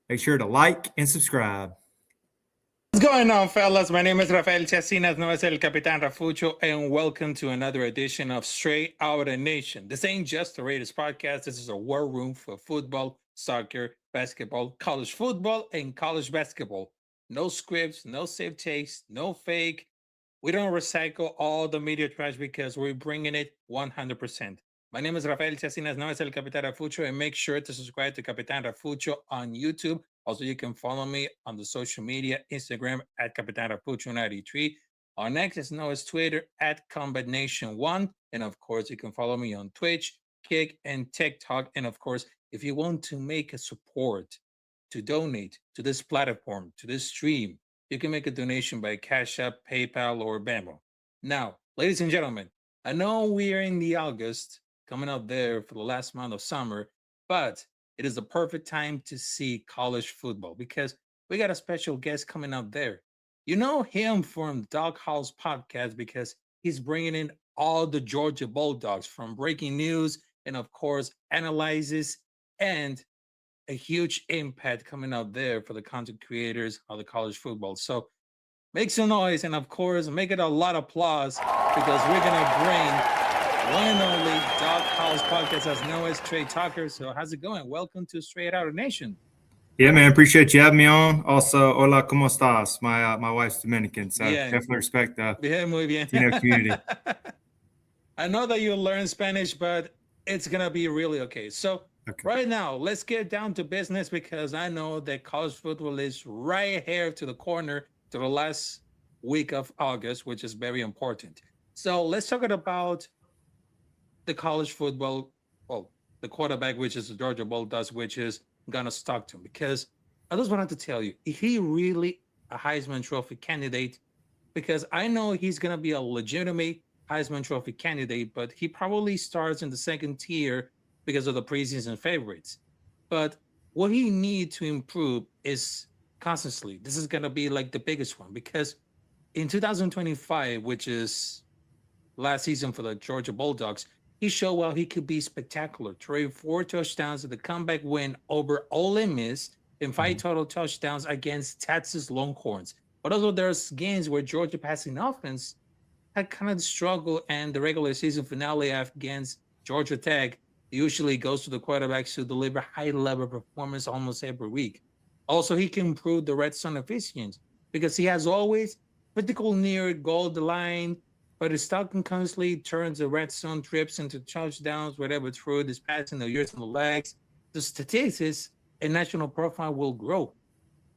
Make sure to like and subscribe. What's going on, fellas? My name is Rafael Chasinas, no es el Capitan Rafucho, and welcome to another edition of Straight Outta Nation. This ain't just a Raiders podcast. This is a war room for football, soccer, basketball, college football, and college basketball. No scripts, no safe takes, no fake. We don't recycle all the media trash because we're bringing it 100%. My name is Rafael Chasinas, no es el Capitan Rafucho, and make sure to subscribe to Capitan Rafucho on YouTube. Also, you can follow me on the social media, Instagram at Capitan Rafucho 93. On X is known as Twitter at Combat Nation 1. And of course, you can follow me on Twitch, Kick, and TikTok. And of course, if you want to make a support, to donate to this platform, to this stream, you can make a donation by Cash App, PayPal, or Venmo. Now, ladies and gentlemen, I know we are in the August, coming up there for the last month of summer, but it is the perfect time to see college football because we got a special guest coming up there. You know him from Dawg House Podcast because he's bringing in all the Georgia Bulldogs from breaking news and, of course, analyzes and a huge impact coming out there for the content creators of the college football. So make some noise and, of course, make it a lot of applause because we're going to bring one and only Dawg House Podcast as known as Trey Talker. So how's it going? Welcome to Straight Outta Nation. Yeah, man. Appreciate you having me on. Also, hola, ¿cómo estás? My wife's Dominican, so definitely respect the muy bien. community. I know that you learn Spanish, but it's going to be really okay. So right now, let's get down to business because I know that college football is right here to the corner to the last week of August, which is very important. So let's talk about the college football, well, the quarterback, which is the Georgia Bulldogs, which is Gunner Stockton. Because I just wanted to tell you, is he really a Heisman Trophy candidate? Because I know he's going to be a legitimate Heisman Trophy candidate, but he probably starts in the second tier because of the preseason favorites. But what he needs to improve is constantly. This is going to be like the biggest one because in 2025, which is last season for the Georgia Bulldogs, he showed well he could be spectacular, throwing 4 touchdowns at the comeback win over Ole Miss and 5 total touchdowns against Texas Longhorns. But also there's games where Georgia passing offense had kind of struggled, and the regular season finale against Georgia Tech usually goes to the quarterbacks who deliver high-level performance almost every week. Also, he can improve the red zone efficiency because he has always critical near goal the line, but his Stockton constantly turns the red zone trips into touchdowns, whatever through this passing the years on the legs. The statistics and national profile will grow.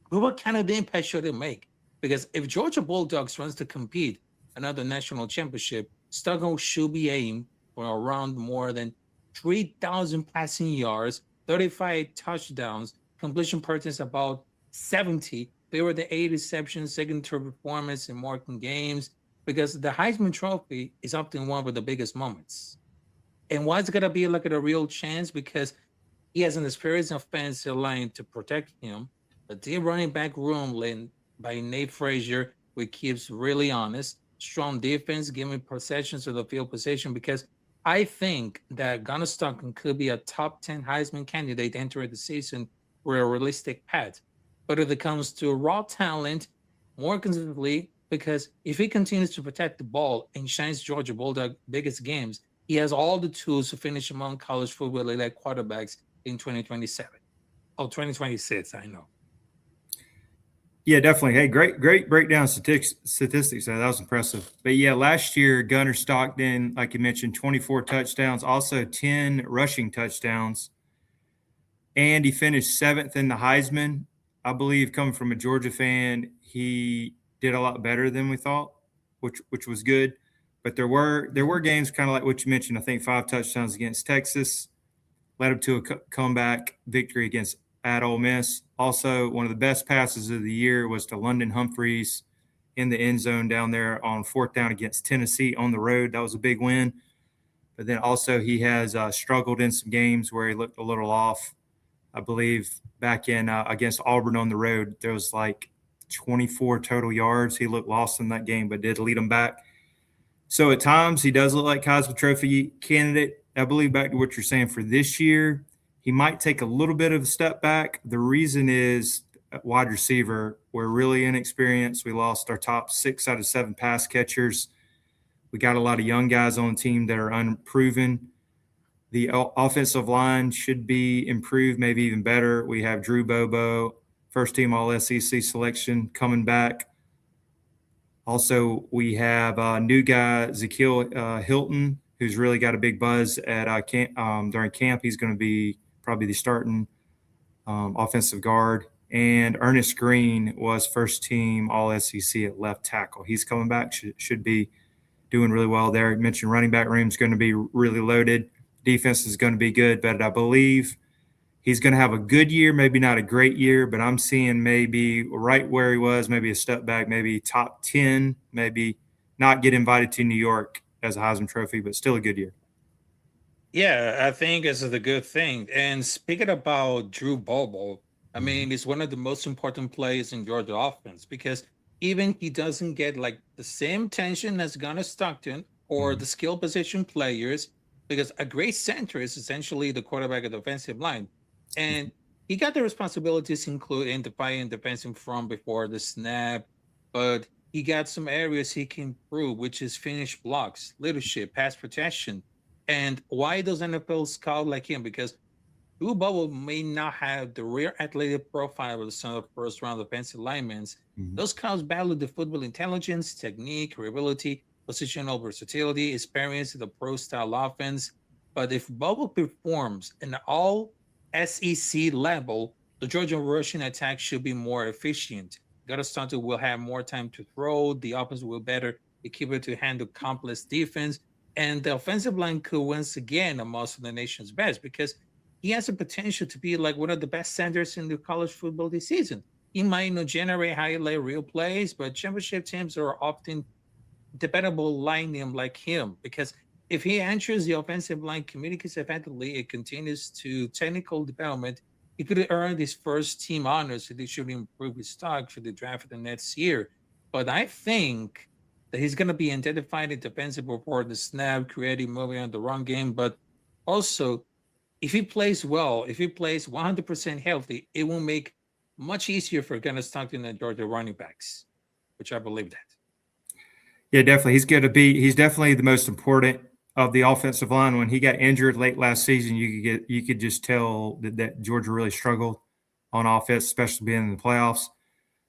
But what kind of impact should it make? Because if Georgia Bulldogs wants to compete another national championship, Stockton should be aimed for around more than 3,000 passing yards, 35 touchdowns, completion percentage about 70, fewer than 8 receptions, second-tier performance in marking games, because the Heisman Trophy is often one of the biggest moments. And why is it going to be like a real chance? Because he has an experienced offensive line to protect him, a deep running back room led by Nate Frazier, which keeps really honest, strong defense, giving possessions to the field position, because I think that Gunner Stockton could be a top 10 Heisman candidate entering the season with a realistic path. But if it comes to raw talent, more consistently, because if he continues to protect the ball and shines Georgia Bulldog biggest games, he has all the tools to finish among college football elite quarterbacks in 2027. Oh, 2026, I know. Yeah, definitely. Hey, great breakdown statistics. That was impressive. But yeah, last year, Gunner Stockton, like you mentioned, 24 touchdowns, also 10 rushing touchdowns. And he finished 7th in the Heisman. I believe coming from a Georgia fan, he did a lot better than we thought, which was good. But there were games kind of like what you mentioned. I think 5 touchdowns against Texas led up to a comeback victory against at Ole Miss. Also, one of the best passes of the year was to London Humphreys in the end zone down there on 4th down against Tennessee on the road. That was a big win. But then also he has struggled in some games where he looked a little off. I believe back in against Auburn on the road, there was like 24 total yards. He looked lost in that game, but did lead them back. So at times he does look like Heisman Trophy candidate. I believe back to what you're saying for this year, He might take a little bit of a step back. The reason is wide receiver. We're really inexperienced. We lost our top 6 out of 7 pass catchers. We got a lot of young guys on the team that are unproven. The offensive line should be improved, maybe even better. We have Drew Bobo, first team All SEC selection, coming back. Also, we have a new guy, Zakiel Hilton, who's really got a big buzz at during camp. He's going to be probably the starting offensive guard. And Ernest Green was first team All SEC at left tackle. He's coming back, should be doing really well there. You mentioned running back room is going to be really loaded. Defense is going to be good, but I believe he's going to have a good year, maybe not a great year, but I'm seeing maybe right where he was, maybe a step back, maybe top 10, maybe not get invited to New York as a Heisman Trophy, but still a good year. Yeah, I think this is a good thing. And speaking about Drew Bobo, I mean, he's one of the most important players in Georgia offense because even he doesn't get like the same tension as Gunner Stockton or the skill position players, because a great center is essentially the quarterback of the offensive line. And he got the responsibilities including defying defensive front before the snap, but he got some areas he can improve, which is finish blocks, leadership, pass protection. And why does NFL scout like him? Because Drew Bobo may not have the rare athletic profile of some of the first round offensive linemen. Those scouts value the football intelligence, technique, ability, positional versatility, experience in the pro style offense. But if Bobo performs in all SEC level, the Georgia rushing attack should be more efficient. Gunner Stockton will have more time to throw. The offense will better equip it to handle complex defense. And the offensive line could once again amongst the nation's best because he has the potential to be like one of the best centers in the college football this season. He might not generate highlight real plays, but championship teams are often dependable linemen like him because if he enters the offensive line, communicates effectively, it continues to technical development, he could earn his first team honors. So they should improve his stock for the draft of the next year. But I think that he's going to be identified in defensive before the snap, creating moving on the run game. But also, if he plays well, if he plays 100% healthy, it will make much easier for Gunner Stockton and Georgia running backs, which I believe that. Yeah, definitely. He's definitely the most important of the offensive line. When he got injured late last season, you could just tell that Georgia really struggled on offense, especially being in the playoffs.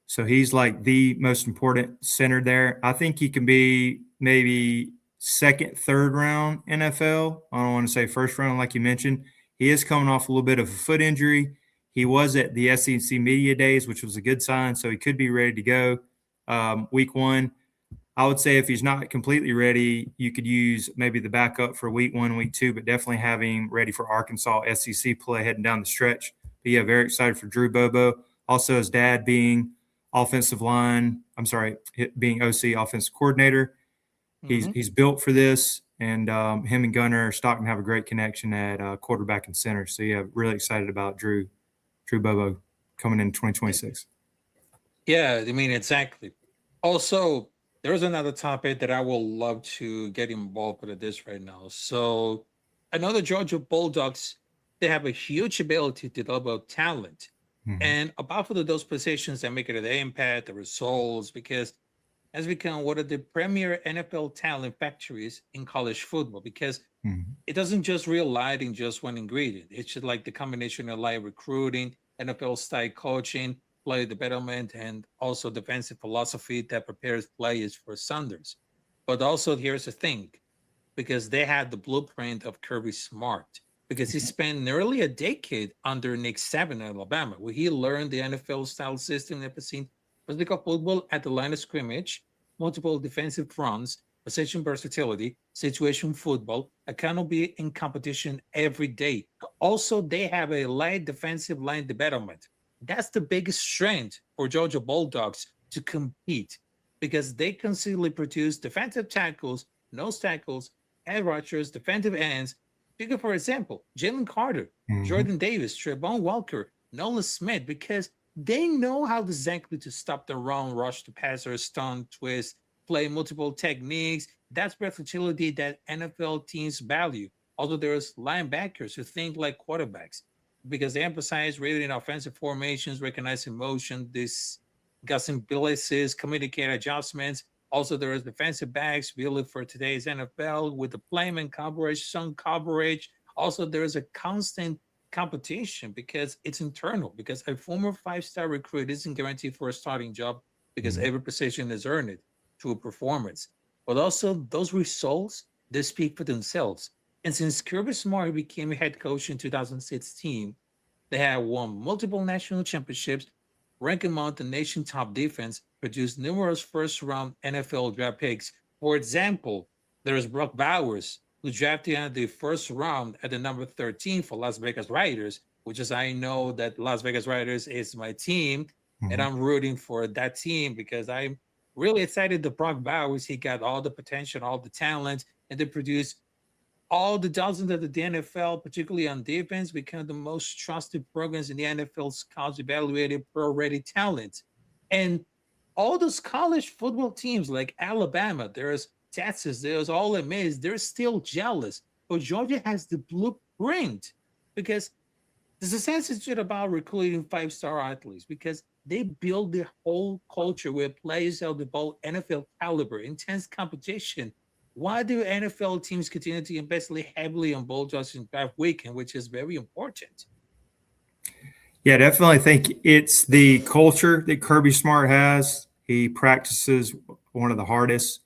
So he's like the most important center there. I think he can be maybe second, third round NFL. I don't want to say first round like you mentioned. He is coming off a little bit of a foot injury. He was at the SEC Media Days, which was a good sign, so he could be ready to go week 1. I would say if he's not completely ready, you could use maybe the backup for week 1, week 2, but definitely have him ready for Arkansas SEC play heading down the stretch. But yeah, very excited for Drew Bobo. Also, his dad being being OC offensive coordinator. He's built for this, and him and Gunner Stockton have a great connection at quarterback and center. So yeah, really excited about Drew Bobo coming in 2026. Yeah, I mean, exactly. Also, there's another topic that I will love to get involved with this right now. So I know the Georgia Bulldogs, they have a huge ability to develop talent. And about for those positions that make it the impact, the results, because has become one of the premier NFL talent factories in college football because it doesn't just rely in just one ingredient. It's just like the combination of like recruiting, NFL style coaching, player development, and also defensive philosophy that prepares players for Sanders. But also here's the thing, because they had the blueprint of Kirby Smart, because he spent nearly a decade under Nick Saban in Alabama, where he learned the NFL style system and seen physical football at the line of scrimmage, multiple defensive fronts, position versatility, situation football, accountability in competition every day. Also, they have a light defensive line development. That's the biggest strength for Georgia Bulldogs to compete because they consistently produce defensive tackles, nose tackles, edge rushers, defensive ends. Figure, for example, Jalen Carter, Jordan Davis, Trevon Walker, Nolan Smith, because they know how exactly to stop the run, rush the passer, stun, twist, play multiple techniques. That's versatility that NFL teams value. Although there's linebackers who think like quarterbacks. because they emphasize reading offensive formations, recognizing motion, discussing blitzes, communicate adjustments. Also, there is defensive backs really for today's NFL with the playman coverage, zone coverage. Also, there is a constant competition because it's internal, because a former five-star recruit isn't guaranteed for a starting job because every position is earned through performance. But also those results, they speak for themselves. And since Kirby Smart became a head coach in 2016, they have won multiple national championships, ranked among the nation's top defense, produced numerous first-round NFL draft picks. For example, there is Brock Bowers, who drafted in the first round at the number 13 for Las Vegas Raiders, which is I know that Las Vegas Raiders is my team, and I'm rooting for that team because I'm really excited that Brock Bowers, he got all the potential, all the talent, and they produce all the dozens of the NFL, particularly on defense, become the most trusted programs in the NFL scouts evaluated pro ready talent. And all those college football teams like Alabama, there's Texas, there's Ole Miss, they're still jealous. But Georgia has the blueprint because there's a sensitive about recruiting five-star athletes because they build their whole culture with players of the both NFL caliber, intense competition. Why do NFL teams continue to invest heavily on Bulldogs in draft weekend, which is very important? Yeah, definitely think it's the culture that Kirby Smart has. He practices one of the hardest.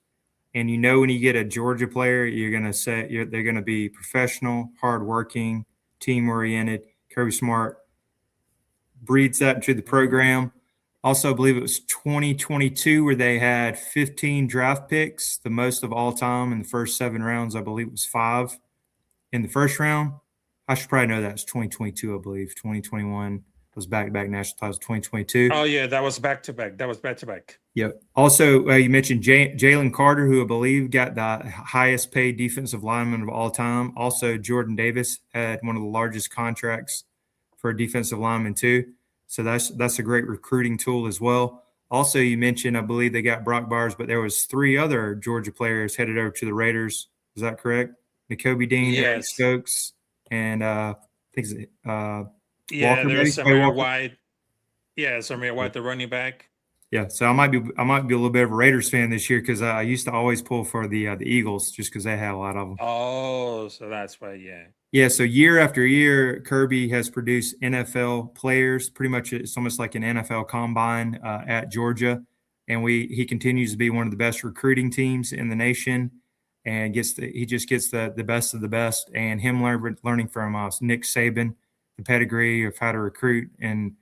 And when you get a Georgia player, you're going to say they're going to be professional, hardworking, team-oriented. Kirby Smart breeds that into the program. Also, I believe it was 2022 where they had 15 draft picks, the most of all time in the first 7 rounds. I believe it was 5 in the first round. I should probably know that. It's 2022, I believe. 2021 was back-to-back national titles. 2022. Oh, yeah, that was back-to-back. Yep. Also, you mentioned Jalen Carter, who I believe got the highest paid defensive lineman of all time. Also, Jordan Davis had one of the largest contracts for a defensive lineman too. So that's a great recruiting tool as well. Also, you mentioned, I believe they got Brock Bowers, but there was 3 other Georgia players headed over to the Raiders. Is that correct? N'Kobe Dean, Aaron Yes. Stokes, and I think Yeah, Walker. there's Samir White. Yeah, Samir White, the running back. Yeah, so I might be a little bit of a Raiders fan this year because I used to always pull for the Eagles just because they had a lot of them. Oh, so that's why, yeah. Yeah, so year after year, Kirby has produced NFL players. Pretty much, it's almost like an NFL combine at Georgia, and he continues to be one of the best recruiting teams in the nation, and he just gets the best of the best. And him learning from Nick Saban, the pedigree of how to recruit and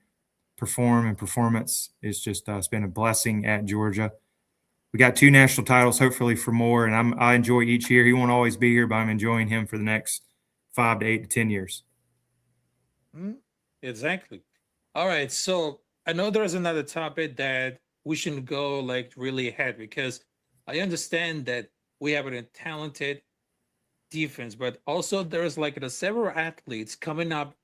perform and performance is just it's been a blessing at Georgia. We got 2 national titles, hopefully for more, and I enjoy each year. He won't always be here, but I'm enjoying him for the next 5 to 8 to 10 years. Exactly. All right, so I know there's another topic that we shouldn't go really ahead because I understand that we have a talented defense, but also there's the several athletes coming up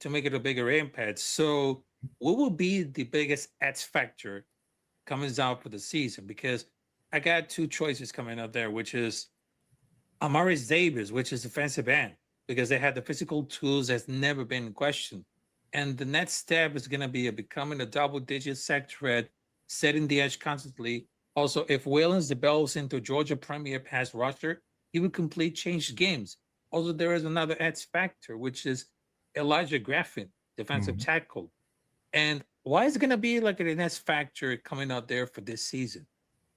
to make it a bigger impact. So what will be the biggest X factor coming out for the season? Because I got 2 choices coming up there, which is Amaris Davis, which is defensive end, because they had the physical tools that's never been in question. And the next step is going to be becoming a double-digit sack threat, setting the edge constantly. Also, if Williams develops into Georgia premier pass rusher, he would complete change games. Also, there is another X factor, which is Elijah Graffin, defensive tackle. And why is it going to be an X factor coming out there for this season?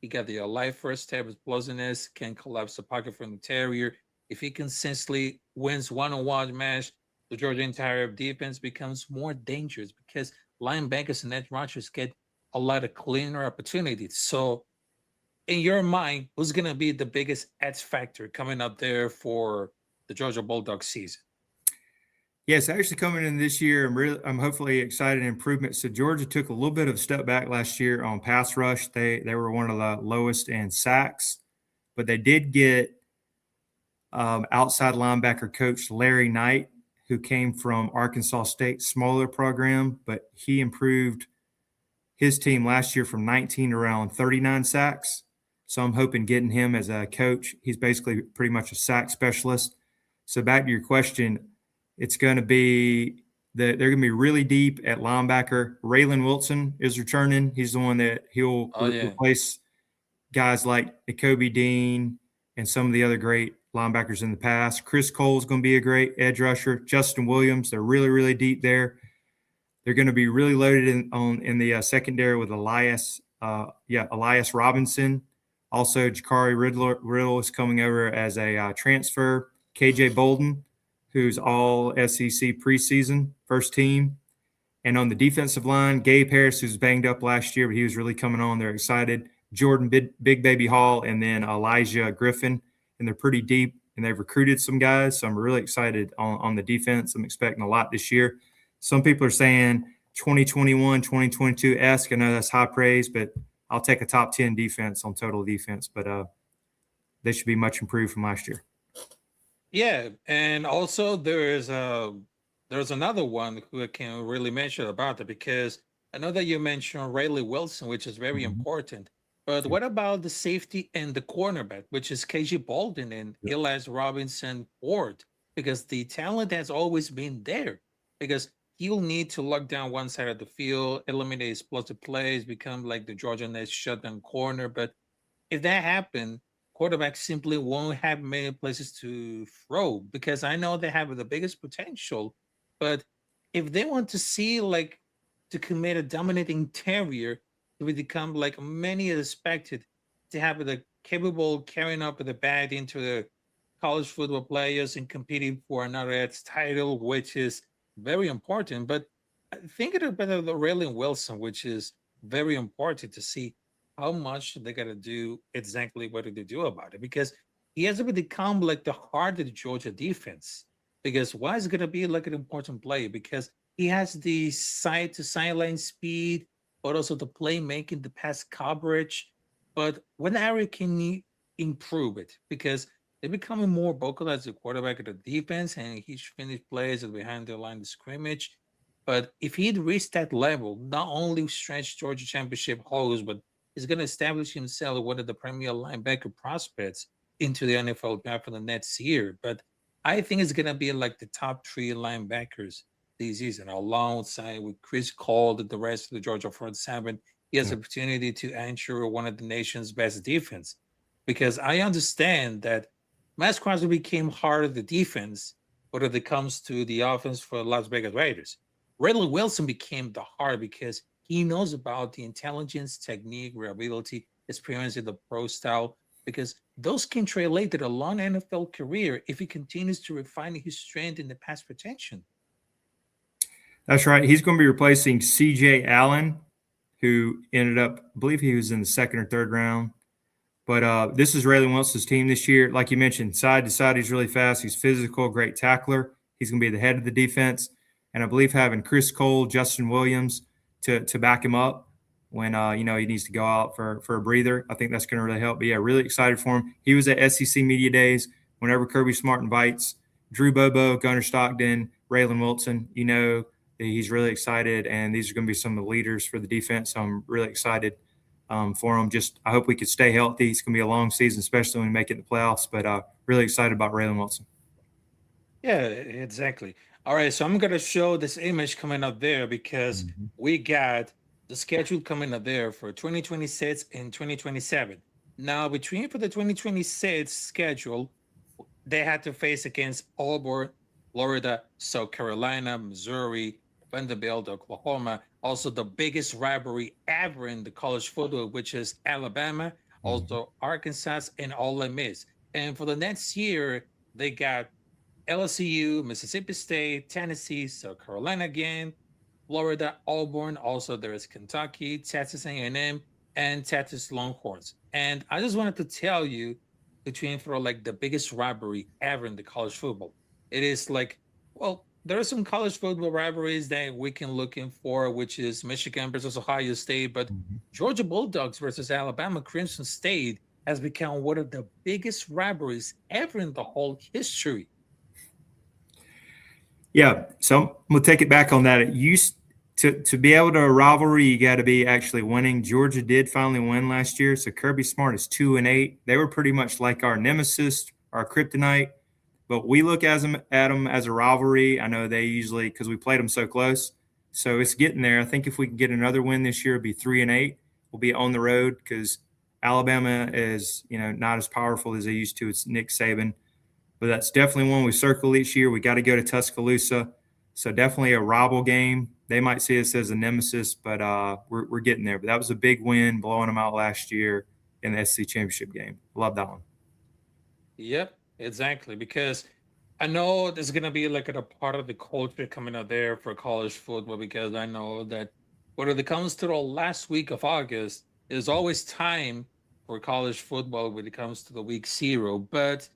He got the live first step, explosiveness, can collapse the pocket from the terrier. If he consistently wins one-on-one match, the Georgia entire defense becomes more dangerous because linebackers and edge rushers get a lot of cleaner opportunities. So, in your mind, who's going to be the biggest X factor coming up there for the Georgia Bulldogs season? Yes, actually coming in this year, I'm hopefully excited improvement. So Georgia took a little bit of a step back last year on pass rush. They were one of the lowest in sacks, but they did get outside linebacker coach Larry Knight, who came from Arkansas State, smaller program, but he improved his team last year from 19 to around 39 sacks. So I'm hoping getting him as a coach. He's basically pretty much a sack specialist. So back to your question, it's going to be They're going to be really deep at linebacker. Raylan Wilson is returning. He's the one that he'll replace guys like Kobe Dean and some of the other great linebackers in the past. Chris Cole is going to be a great edge rusher. Justin Williams, they're really, really deep there. They're going to be really loaded in the secondary with Elias Robinson. Also, Jakari Riddle is coming over as a transfer. KJ Bolden, who's all SEC preseason, first team. And on the defensive line, Gabe Harris, who's banged up last year, but he was really coming on. They're excited. Jordan Big Baby Hall, and then Elijah Griffin. And they're pretty deep, and they've recruited some guys. So I'm really excited on the defense. I'm expecting a lot this year. Some people are saying 2021, 2022-esque. I know that's high praise, but I'll take a top 10 defense on total defense. But they should be much improved from last year. Yeah, and also there's another one who I can really mention about it, because I know that you mentioned Rayleigh Wilson, which is very important. But what about the safety and the cornerback, which is KJ Bolden and Elias Robinson Ford? Because the talent has always been there. Because he'll need to lock down one side of the field, eliminate explosive plays, become like the Georgia next shutdown corner. But if that happened, quarterbacks simply won't have many places to throw, because I know they have the biggest potential. But if they want to see like to commit a dominating terrier, to become like many expected, to have the capable carrying up the bat into the college football players and competing for another title, which is very important. But thinking about the Raylan Wilson, which is very important to see how much they got to do exactly what they do about it, because he has to become like the heart of the Georgia defense. Because why is it going to be like an important player? Because he has the side to sideline speed, but also the playmaking, the pass coverage. But when area can he improve it? Because they're becoming more vocal as a quarterback of the defense, and he's finished plays behind the line of scrimmage. But if he'd reached that level, not only stretch Georgia championship hopes, but he's going to establish himself as one of the premier linebacker prospects into the NFL draft for the next year. But I think it's going to be like the top 3 linebackers this season, alongside with Chris Cole, the rest of the Georgia front seven. He has the opportunity to ensure one of the nation's best defense. Because I understand that Max Crosby became hard of the defense, but when it comes to the offense for the Las Vegas Raiders, Rayleigh Wilson became the heart, because he knows about the intelligence, technique, reliability, experience in the pro style, because those can translate to a long NFL career if he continues to refine his strength in the pass protection. That's right. He's going to be replacing C.J. Allen, who ended up, I believe he was in the 2nd or 3rd round. But this is Raylan Wilson's team this year. Like you mentioned, side to side, he's really fast. He's physical, great tackler. He's going to be the head of the defense. And I believe having Chris Cole, Justin Williams to back him up when, he needs to go out for a breather, I think that's going to really help. But, yeah, really excited for him. He was at SEC Media Days. Whenever Kirby Smart invites Drew Bobo, Gunner Stockton, Raylan Wilson, he's really excited. And these are going to be some of the leaders for the defense. So I'm really excited for him. I hope we could stay healthy. It's going to be a long season, especially when we make it in the playoffs. But really excited about Raylan Wilson. Yeah, exactly. All right, so I'm going to show this image coming up there, because we got the schedule coming up there for 2026 and 2027. Now, for the 2026 schedule, they had to face against Auburn, Florida, South Carolina, Missouri, Vanderbilt, Oklahoma. Also, the biggest rivalry ever in the college football, which is Alabama, also Arkansas, and Ole Miss. And for the next year, they got LSU, Mississippi State, Tennessee, South Carolina again, Florida, Auburn. Also, there is Kentucky, Texas A&M, and Texas Longhorns. And I just wanted to tell you, for like the biggest rivalry ever in the college football. It is like, well, there are some college football rivalries that we can look in for, which is Michigan versus Ohio State, but Georgia Bulldogs versus Alabama Crimson State has become one of the biggest rivalries ever in the whole history. Yeah, so I'm going to take it back on that. It used to be able to a rivalry, you got to be actually winning. Georgia did finally win last year, so Kirby Smart is 2-8. They were pretty much like our nemesis, our kryptonite. but we look at them as a rivalry. I know they usually, because we played them so close. So it's getting there. I think if we can get another win this year, it'll be 3-8. We'll be on the road because Alabama is, not as powerful as they used to. It's Nick Saban. But that's definitely one we circle each year. We got to go to Tuscaloosa. So definitely a rival game. They might see us as a nemesis, but we're getting there. But that was a big win, blowing them out last year in the SEC championship game. Love that one. Yep, exactly. Because I know there's gonna be like a part of the culture coming out there for college football. Because I know that when it comes to the last week of August, there's always time for college football when it comes to the week 0. But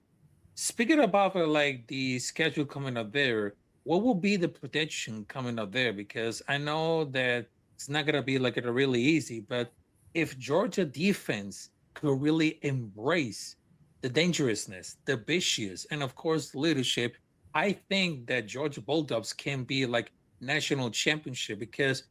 speaking about like the schedule coming up there, what will be the prediction coming up there? Because I know that it's not gonna be like a really easy, but if Georgia defense could really embrace the dangerousness, the vicious, and of course leadership, I think that Georgia Bulldogs can be like national championship. Because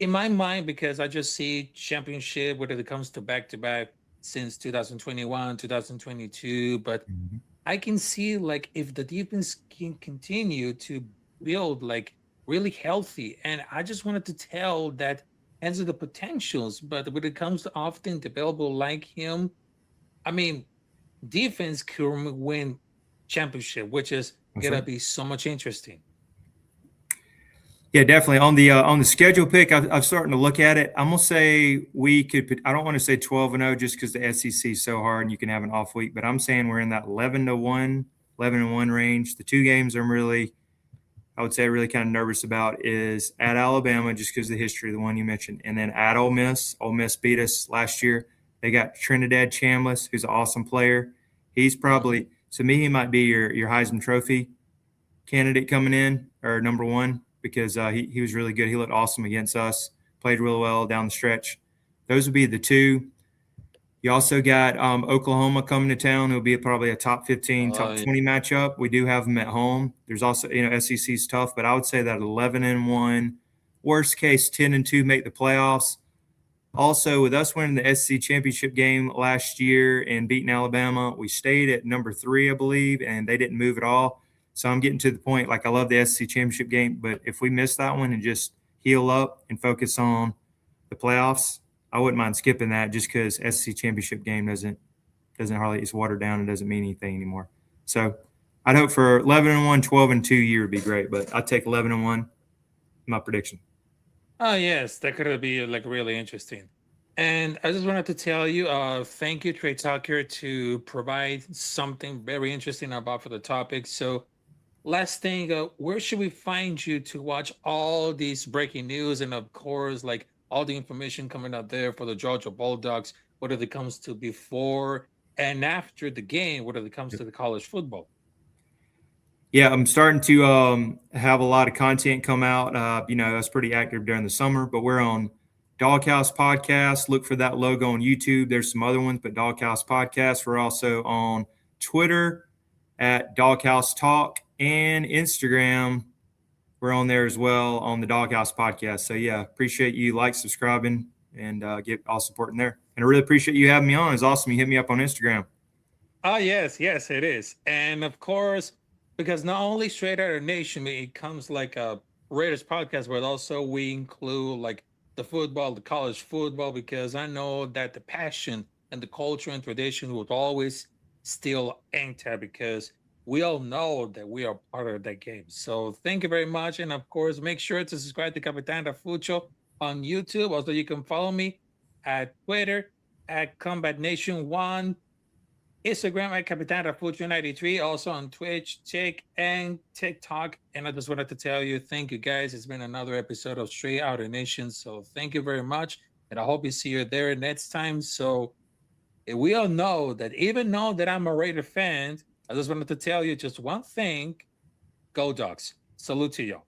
in my mind, because I just see championship when it comes to back to back since 2021, 2022, but Mm-hmm. I can see like if the defense can continue to build like really healthy, and I just wanted to tell that has the potentials, but when it comes to often developable like him, I mean, defense can win championship, which is That's gonna right. be so much interesting. Yeah, definitely on the schedule pick. I'm starting to look at it. I'm gonna say we could. I don't want to say 12-0 just because the SEC is so hard and you can have an off week. But I'm saying we're in that 11-1, 11-1 range. The two games I would say, really kind of nervous about is at Alabama, just because of the history of the one you mentioned, and then at Ole Miss. Ole Miss beat us last year. They got Trinidad Chambliss, who's an awesome player. He's probably, to me, he might be your Heisman Trophy candidate coming in, or number one, because he was really good. He looked awesome against us, played real well down the stretch. Those would be the two. You also got Oklahoma coming to town. It'll be probably a top 15, top 20 matchup. We do have them at home. There's also, SEC's tough, but I would say that 11-1, worst case 10-2 make the playoffs. Also, with us winning the SEC championship game last year and beating Alabama, we stayed at number 3, I believe, and they didn't move at all. So I'm getting to the point, like I love the SEC championship game, but if we miss that one and just heal up and focus on the playoffs, I wouldn't mind skipping that just because SEC championship game doesn't hardly, it's watered down and doesn't mean anything anymore. So I'd hope for 11-1, 12-2 year would be great, but I'd take 11-1, my prediction. Oh yes, that could be like really interesting. And I just wanted to tell you, thank you, Trey Tucker, to provide something very interesting about for the topic. So last thing, where should we find you to watch all these breaking news and of course, like all the information coming out there for the Georgia Bulldogs, whether it comes to before and after the game, whether it comes to the college football? Yeah, I'm starting to have a lot of content come out. That's pretty active during the summer, but we're on Doghouse Podcast. Look for that logo on YouTube. There's some other ones, but Doghouse Podcast. We're also on Twitter at Doghouse Talk and Instagram. We're on there as well on the Doghouse Podcast. So, yeah, appreciate you subscribing, and get all supporting there. And I really appreciate you having me on. It's awesome. You hit me up on Instagram. Oh, yes, it is. And of course, because not only Straight Outta Nation, it comes like a Raiders podcast, but also we include like the football, the college football, because I know that the passion and the culture and tradition would always still enter, because we all know that we are part of that game. So thank you very much. And of course, make sure to subscribe to Capitan Rafucho on YouTube. Also, you can follow me at Twitter at Combat Nation 1. Instagram at Capitan Rafucho 93, also on Twitch, Tik, and TikTok. And I just wanted to tell you, thank you guys. It's been another episode of Straight Outta Nation. So thank you very much. And I hope you see you there next time. So we all know that even though that I'm a Raider fan, I just wanted to tell you just one thing. Go Dogs. Salute to you.